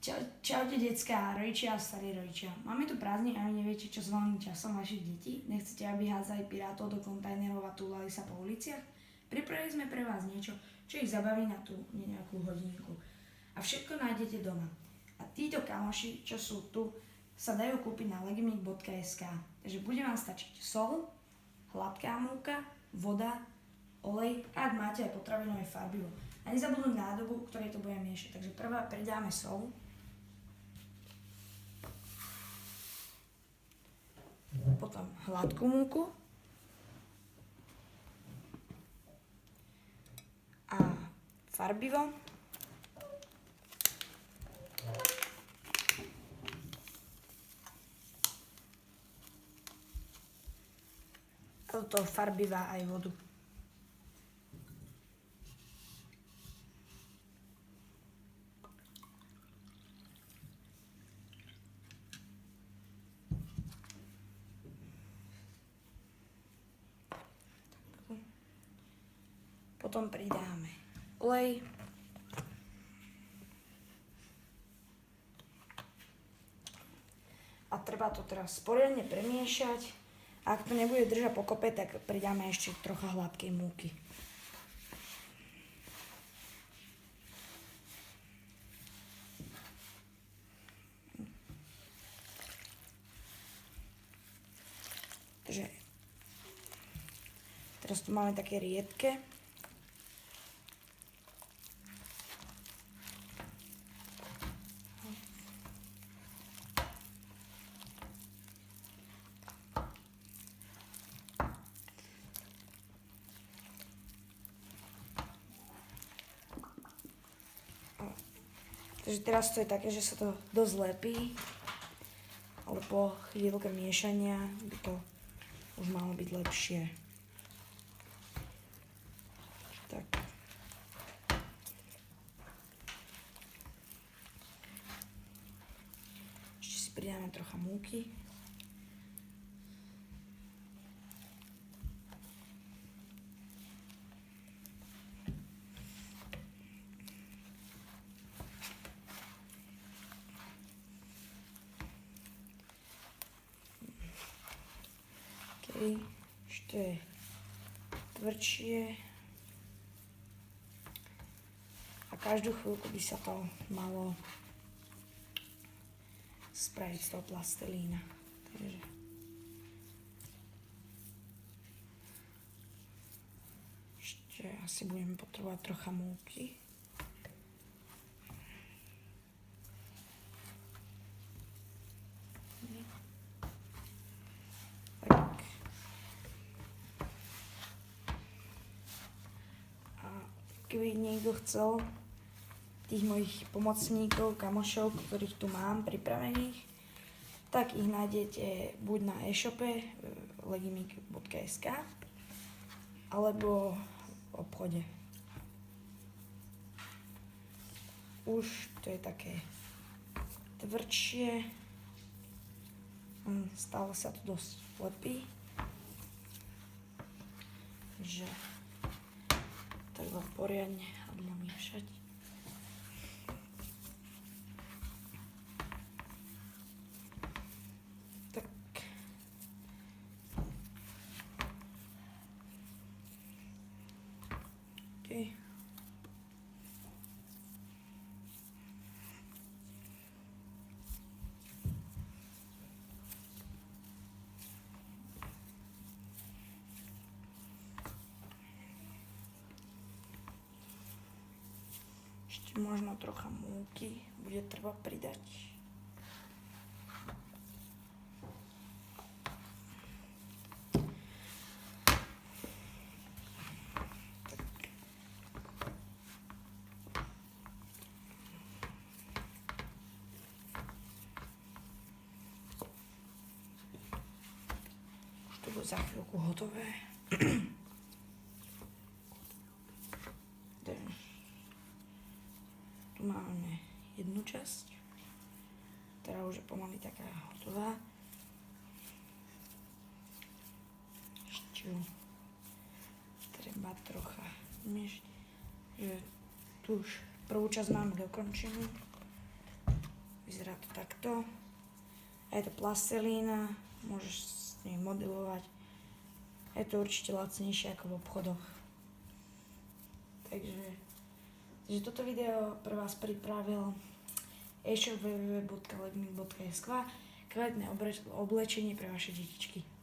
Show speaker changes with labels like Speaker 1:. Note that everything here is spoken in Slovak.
Speaker 1: Čaute decká, rodičia a starí rodičia. Máme tu prázdniny a vy neviete, čo s voľným časom vašich detí? Nechcete, aby hádzali pirátov do kontajnerov a túlali sa po uliciach? Pripravili sme pre vás niečo, čo ich zabaví na tú nejakú hodinku. A všetko nájdete doma. A títo kamoši, čo sú tu, sa dajú kúpiť na legimic.sk. Takže bude vám stačiť sol, hladká múka, voda, olej a ak máte aj potravinové farbivo. A nezabudnúť nádobu, ktorej to budeme miešať. Takže prvá pridáme sol. Potom hladkú múku. A farbivo. A do toho farbiva aj vodu. Potom pridáme olej. A treba to teraz poriadne premiešať. A ak to nebude držať pokope, tak pridáme ešte trocha hladkej múky. Takže teraz tu máme také riedke. Takže teraz to je také, že sa to dosť lepí, ale po chvíľke miešania by to už malo byť lepšie. Tak. Ešte si pridáme trocha múky. Ešte je tvrdšie a každú chvíľku by sa to malo spraviť z toho plastelína. Takže ešte asi budeme potrebovať trocha múky. Keby niekto chcel tých mojich pomocníkov, kamošov, ktorých tu mám pripravených, tak ich nájdete buď na e-shope legimic.sk alebo v obchode. Už to je také tvrdšie, stále sa to dosť lepí, že treba poriadne namiešať. Tak. Okay. Možno trocha múky bude treba pridať. Už to bude za chvíľku hotové. Máme jednu časť, ktorá už je pomaly taká hotová. Ešte ju treba trocha miešať, že tu už prvú časť máme dokončenú. Vyzerá to takto. A je to plastelína, môžeš s nej modelovať. Je to určite lacnejšie ako v obchodoch. Takže toto video pre vás pripravil e-shop www.legmik.sk, kvalitné oblečenie pre vaše detičky.